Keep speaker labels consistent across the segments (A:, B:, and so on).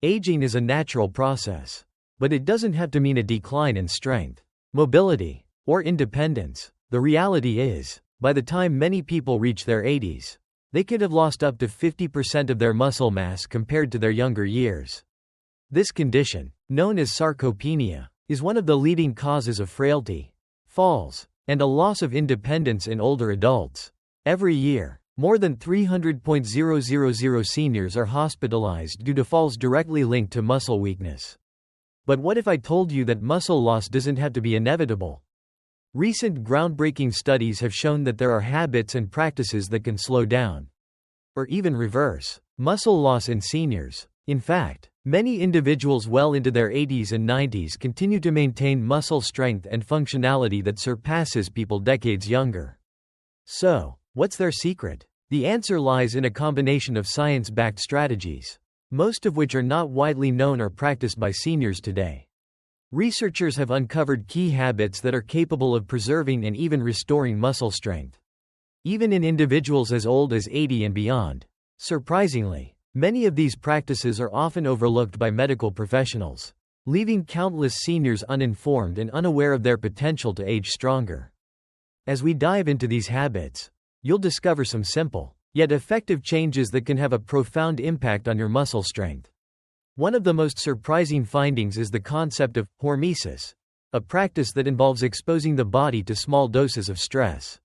A: Aging is a natural process, but it doesn't have to mean a decline in strength, mobility, or independence. The reality is, by the time many people reach their 80s, they could have lost up to 50% of their muscle mass compared to their younger years. This condition, known as sarcopenia, is one of the leading causes of frailty, falls, and a loss of independence in older adults. Every year, more than 300,000 seniors are hospitalized due to falls directly linked to muscle weakness. But what if I told you that muscle loss doesn't have to be inevitable? Recent groundbreaking studies have shown that there are habits and practices that can slow down, or even reverse, muscle loss in seniors. In fact, many individuals well into their 80s and 90s continue to maintain muscle strength and functionality that surpasses people decades younger. So, what's their secret? The answer lies in a combination of science-backed strategies, most of which are not widely known or practiced by seniors today. Researchers have uncovered key habits that are capable of preserving and even restoring muscle strength, even in individuals as old as 80 and beyond. Surprisingly, many of these practices are often overlooked by medical professionals, leaving countless seniors uninformed and unaware of their potential to age stronger. As we dive into these habits, you'll discover some simple, yet effective changes that can have a profound impact on your muscle strength. One of the most surprising findings is the concept of hormesis, a practice that involves exposing the body to small doses of stress,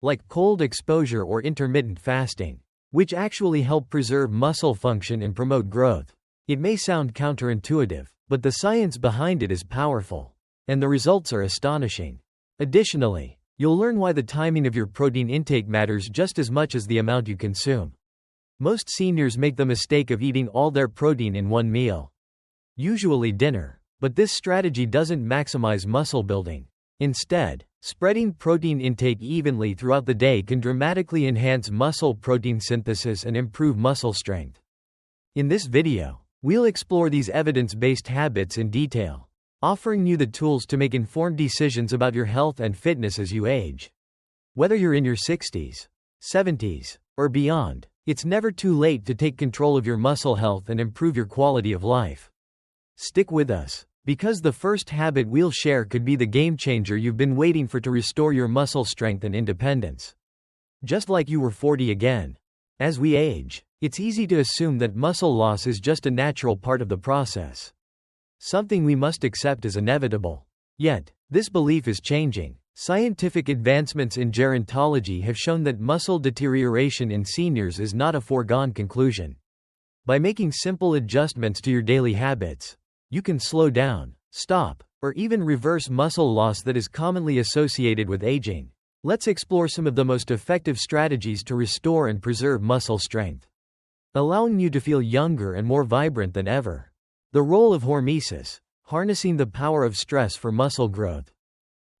A: like cold exposure or intermittent fasting, which actually help preserve muscle function and promote growth. It may sound counterintuitive, but the science behind it is powerful, and the results are astonishing. Additionally, you'll learn why the timing of your protein intake matters just as much as the amount you consume. Most seniors make the mistake of eating all their protein in one meal, usually dinner, but this strategy doesn't maximize muscle building. Instead, spreading protein intake evenly throughout the day can dramatically enhance muscle protein synthesis and improve muscle strength. In this video, we'll explore these evidence-based habits in detail, offering you the tools to make informed decisions about your health and fitness as you age. Whether you're in your 60s, 70s, or beyond, it's never too late to take control of your muscle health and improve your quality of life. Stick with us, because the first habit we'll share could be the game changer you've been waiting for to restore your muscle strength and independence. Just like you were 40 again. As we age, it's easy to assume that muscle loss is just a natural part of the process, something we must accept as inevitable. Yet, this belief is changing. Scientific advancements in gerontology have shown that muscle deterioration in seniors is not a foregone conclusion. By making simple adjustments to your daily habits, you can slow down, stop, or even reverse muscle loss that is commonly associated with aging. Let's explore some of the most effective strategies to restore and preserve muscle strength, allowing you to feel younger and more vibrant than ever. The role of hormesis, harnessing the power of stress for muscle growth.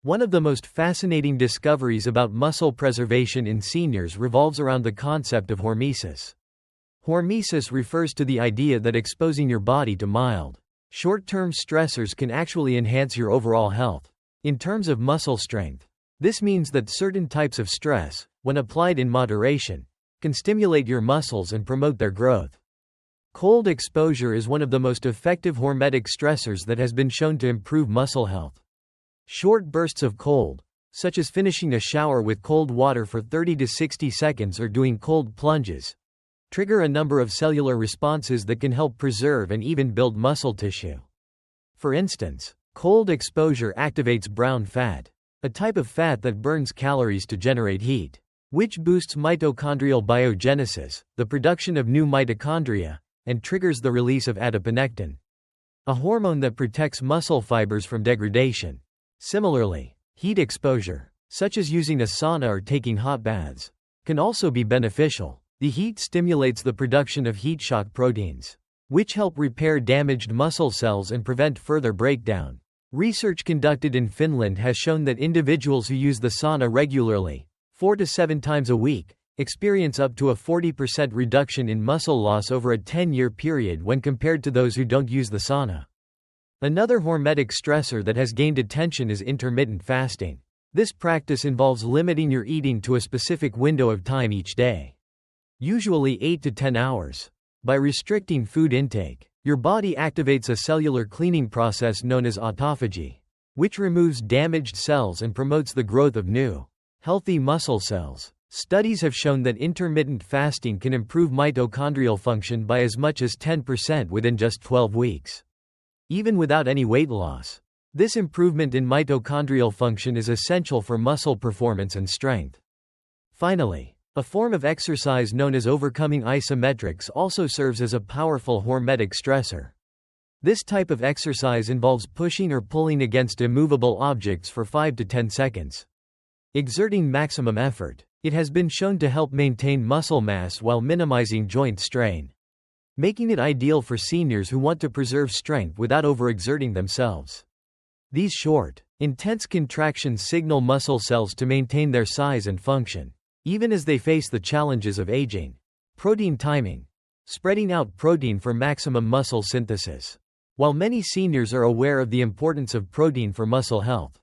A: One of the most fascinating discoveries about muscle preservation in seniors revolves around the concept of hormesis. Hormesis refers to the idea that exposing your body to mild, short-term stressors can actually enhance your overall health. In terms of muscle strength, this means that certain types of stress, when applied in moderation, can stimulate your muscles and promote their growth. Cold exposure is one of the most effective hormetic stressors that has been shown to improve muscle health. Short bursts of cold, such as finishing a shower with cold water for 30 to 60 seconds or doing cold plunges, trigger a number of cellular responses that can help preserve and even build muscle tissue. For instance, cold exposure activates brown fat, a type of fat that burns calories to generate heat, which boosts mitochondrial biogenesis, the production of new mitochondria, and triggers the release of adiponectin, a hormone that protects muscle fibers from degradation. Similarly, heat exposure, such as using a sauna or taking hot baths, can also be beneficial. The heat stimulates the production of heat shock proteins, which help repair damaged muscle cells and prevent further breakdown. Research conducted in Finland has shown that individuals who use the sauna regularly, 4 to 7 times a week, experience up to a 40% reduction in muscle loss over a 10-year period when compared to those who don't use the sauna. Another hormetic stressor that has gained attention is intermittent fasting. This practice involves limiting your eating to a specific window of time each day, usually 8 to 10 hours. By restricting food intake, Your body activates a cellular cleaning process known as autophagy, which removes damaged cells and promotes the growth of new, healthy muscle cells. Studies have shown that intermittent fasting can improve mitochondrial function by as much as 10% within just 12 weeks. Even without any weight loss, this improvement in mitochondrial function is essential for muscle performance and strength. Finally, a form of exercise known as overcoming isometrics also serves as a powerful hormetic stressor. This type of exercise involves pushing or pulling against immovable objects for 5 to 10 seconds. Exerting maximum effort, it has been shown to help maintain muscle mass while minimizing joint strain, making it ideal for seniors who want to preserve strength without overexerting themselves. These short, intense contractions signal muscle cells to maintain their size and function, even as they face the challenges of aging. Protein timing. Spreading out protein for maximum muscle synthesis. While many seniors are aware of the importance of protein for muscle health,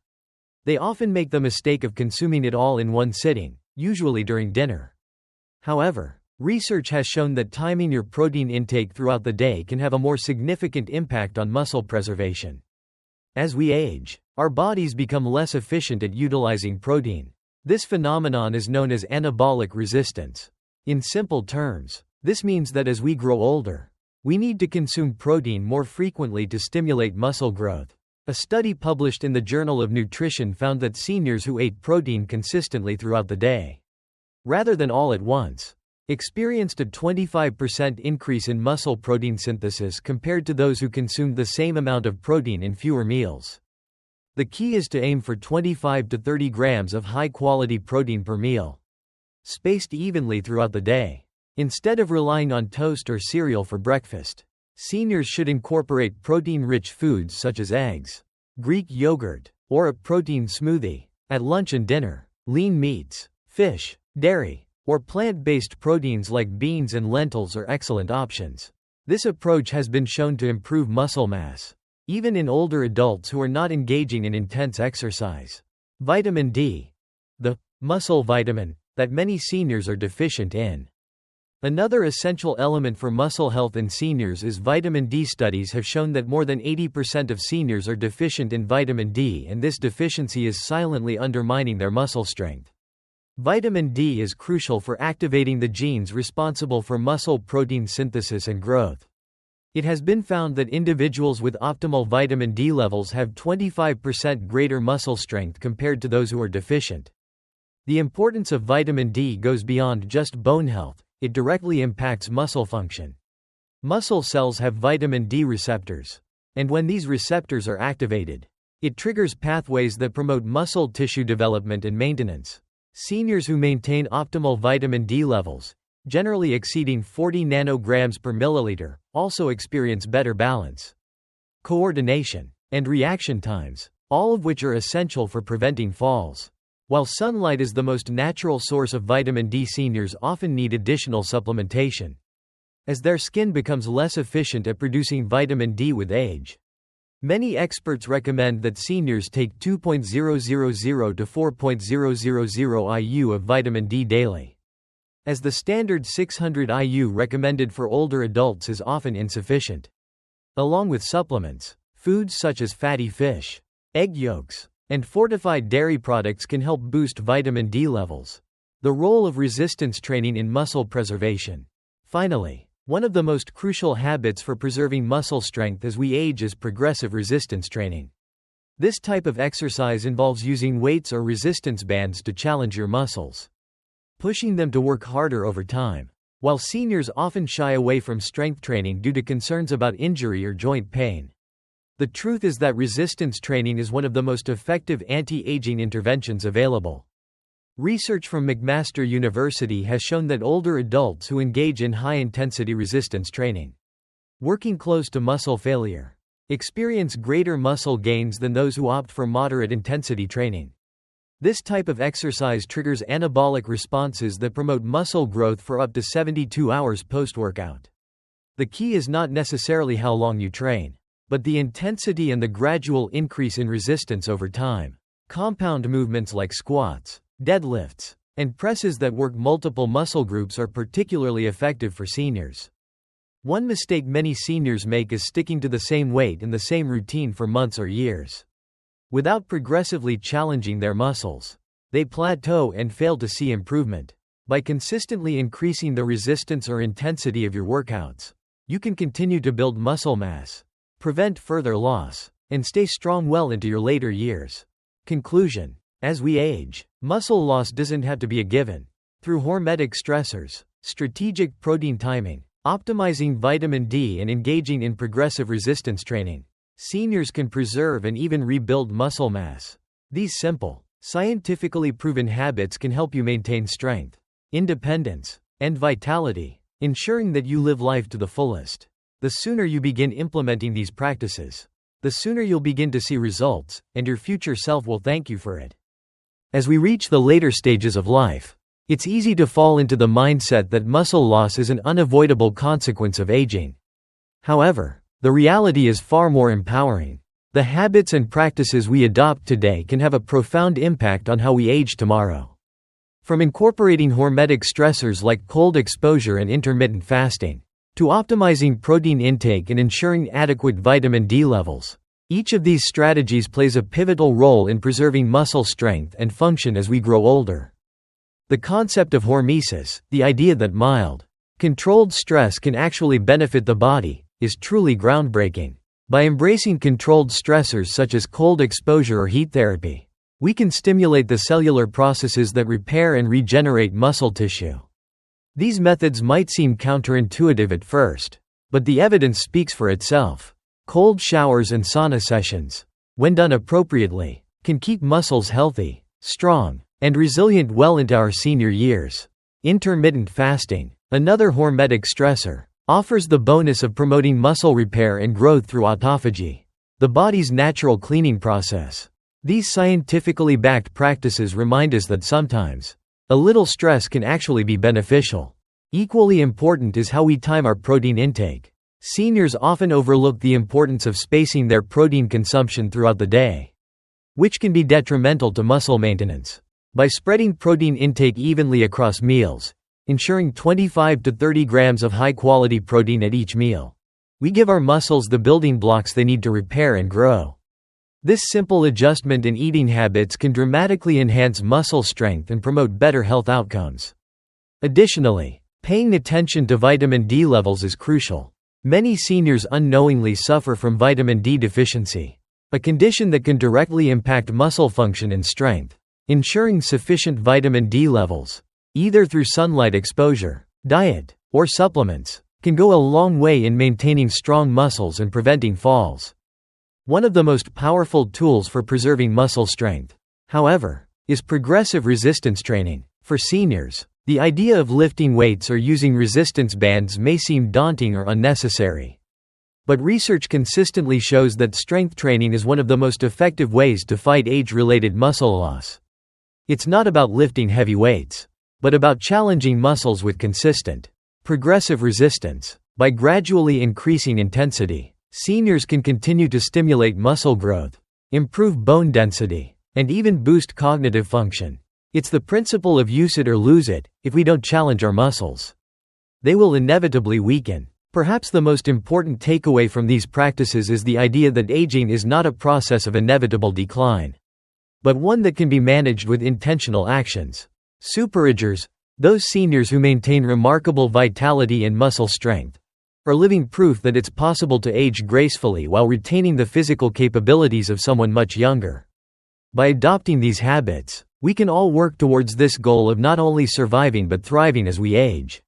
A: they often make the mistake of consuming it all in one sitting, usually during dinner. However, research has shown that timing your protein intake throughout the day can have a more significant impact on muscle preservation. As we age, our bodies become less efficient at utilizing protein. This phenomenon is known as anabolic resistance. In simple terms, this means that as we grow older, we need to consume protein more frequently to stimulate muscle growth. A study published in the Journal of Nutrition found that seniors who ate protein consistently throughout the day, rather than all at once, experienced a 25% increase in muscle protein synthesis compared to those who consumed the same amount of protein in fewer meals. The key is to aim for 25 to 30 grams of high-quality protein per meal, spaced evenly throughout the day. Instead of relying on toast or cereal for breakfast, seniors should incorporate protein-rich foods such as eggs, Greek yogurt, or a protein smoothie. At lunch and dinner, lean meats, fish, dairy, or plant-based proteins like beans and lentils are excellent options. This approach has been shown to improve muscle mass, even in older adults who are not engaging in intense exercise. Vitamin D, the muscle vitamin that many seniors are deficient in. Another essential element for muscle health in seniors is vitamin D. Studies have shown that more than 80% of seniors are deficient in vitamin D, and this deficiency is silently undermining their muscle strength. Vitamin D is crucial for activating the genes responsible for muscle protein synthesis and growth. It has been found that individuals with optimal vitamin D levels have 25% greater muscle strength compared to those who are deficient. The importance of vitamin D goes beyond just bone health, it directly impacts muscle function. Muscle cells have vitamin D receptors, and when these receptors are activated, it triggers pathways that promote muscle tissue development and maintenance. Seniors who maintain optimal vitamin D levels, generally exceeding 40 nanograms per milliliter, also experience better balance, coordination, and reaction times, all of which are essential for preventing falls. While sunlight is the most natural source of vitamin D, seniors often need additional supplementation, as their skin becomes less efficient at producing vitamin D with age. Many experts recommend that seniors take 2.000 to 4.000 IU of vitamin D daily, as the standard 600 IU recommended for older adults is often insufficient. Along with supplements, foods such as fatty fish, egg yolks, and fortified dairy products can help boost vitamin D levels. The role of resistance training in muscle preservation. Finally, one of the most crucial habits for preserving muscle strength as we age is progressive resistance training. This type of exercise involves using weights or resistance bands to challenge your muscles, pushing them to work harder over time. While seniors often shy away from strength training due to concerns about injury or joint pain, the truth is that resistance training is one of the most effective anti-aging interventions available. Research from McMaster University has shown that older adults who engage in high-intensity resistance training, working close to muscle failure, experience greater muscle gains than those who opt for moderate-intensity training. This type of exercise triggers anabolic responses that promote muscle growth for up to 72 hours post-workout. The key is not necessarily how long you train, but the intensity and the gradual increase in resistance over time. Compound movements like squats, deadlifts, and presses that work multiple muscle groups are particularly effective for seniors. One mistake many seniors make is sticking to the same weight and the same routine for months or years. Without progressively challenging their muscles, they plateau and fail to see improvement. By consistently increasing the resistance or intensity of your workouts, you can continue to build muscle mass, prevent further loss, and stay strong well into your later years. Conclusion: as we age, muscle loss doesn't have to be a given. Through hormetic stressors, strategic protein timing, optimizing vitamin D, and engaging in progressive resistance training, seniors can preserve and even rebuild muscle mass. These simple, scientifically proven habits can help you maintain strength, independence, and vitality, ensuring that you live life to the fullest. The sooner you begin implementing these practices, the sooner you'll begin to see results, and your future self will thank you for it. As we reach the later stages of life, it's easy to fall into the mindset that muscle loss is an unavoidable consequence of aging. However, the reality is far more empowering. The habits and practices we adopt today can have a profound impact on how we age tomorrow. From incorporating hormetic stressors like cold exposure and intermittent fasting, to optimizing protein intake and ensuring adequate vitamin D levels, each of these strategies plays a pivotal role in preserving muscle strength and function as we grow older. The concept of hormesis, the idea that mild, controlled stress can actually benefit the body, is truly groundbreaking. By embracing controlled stressors such as cold exposure or heat therapy, we can stimulate the cellular processes that repair and regenerate muscle tissue. These methods might seem counterintuitive at first, but the evidence speaks for itself. Cold showers and sauna sessions, when done appropriately, can keep muscles healthy, strong, and resilient well into our senior years. Intermittent fasting, another hormetic stressor, offers the bonus of promoting muscle repair and growth through autophagy, the body's natural cleaning process. These scientifically backed practices remind us that sometimes, a little stress can actually be beneficial. Equally important is how we time our protein intake. Seniors often overlook the importance of spacing their protein consumption throughout the day, which can be detrimental to muscle maintenance. By spreading protein intake evenly across meals, ensuring 25 to 30 grams of high-quality protein at each meal, we give our muscles the building blocks they need to repair and grow. This simple adjustment in eating habits can dramatically enhance muscle strength and promote better health outcomes. Additionally, paying attention to vitamin D levels is crucial. Many seniors unknowingly suffer from vitamin D deficiency, a condition that can directly impact muscle function and strength. Ensuring sufficient vitamin D levels, either through sunlight exposure, diet, or supplements, can go a long way in maintaining strong muscles and preventing falls. One of the most powerful tools for preserving muscle strength, however, is progressive resistance training. For seniors, the idea of lifting weights or using resistance bands may seem daunting or unnecessary. But research consistently shows that strength training is one of the most effective ways to fight age-related muscle loss. It's not about lifting heavy weights, but about challenging muscles with consistent, progressive resistance. By gradually increasing intensity, seniors can continue to stimulate muscle growth, improve bone density, and even boost cognitive function. It's the principle of use it or lose it. If we don't challenge our muscles, they will inevitably weaken. Perhaps the most important takeaway from these practices is the idea that aging is not a process of inevitable decline, but one that can be managed with intentional actions. Superagers, those seniors who maintain remarkable vitality and muscle strength, are living proof that it's possible to age gracefully while retaining the physical capabilities of someone much younger. By adopting these habits, we can all work towards this goal of not only surviving but thriving as we age.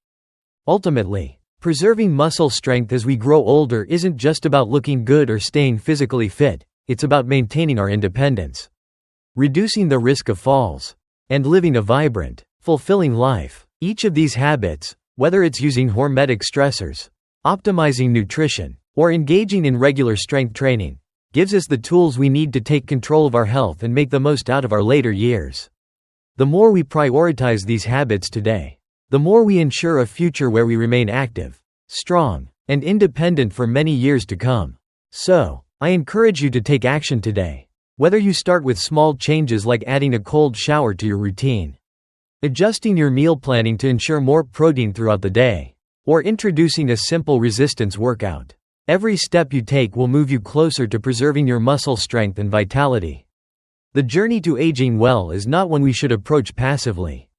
A: Ultimately, preserving muscle strength as we grow older isn't just about looking good or staying physically fit, it's about maintaining our independence, reducing the risk of falls, and living a vibrant, fulfilling life. Each of these habits, whether it's using hormetic stressors, optimizing nutrition, or engaging in regular strength training, gives us the tools we need to take control of our health and make the most out of our later years. The more we prioritize these habits today, the more we ensure a future where we remain active, strong, and independent for many years to come. So, I encourage you to take action today. Whether you start with small changes like adding a cold shower to your routine, adjusting your meal planning to ensure more protein throughout the day, or introducing a simple resistance workout. Every step you take will move you closer to preserving your muscle strength and vitality. The journey to aging well is not one we should approach passively.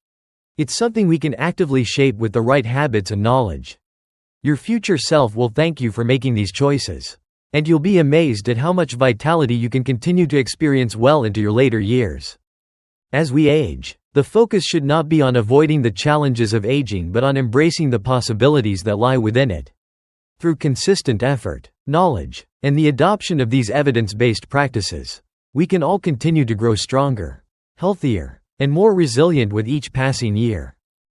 A: It's something we can actively shape with the right habits and knowledge. Your future self will thank you for making these choices. And you'll be amazed at how much vitality you can continue to experience well into your later years. As we age, the focus should not be on avoiding the challenges of aging but on embracing the possibilities that lie within it. Through consistent effort, knowledge, and the adoption of these evidence-based practices, we can all continue to grow stronger, healthier, and more resilient with each passing year.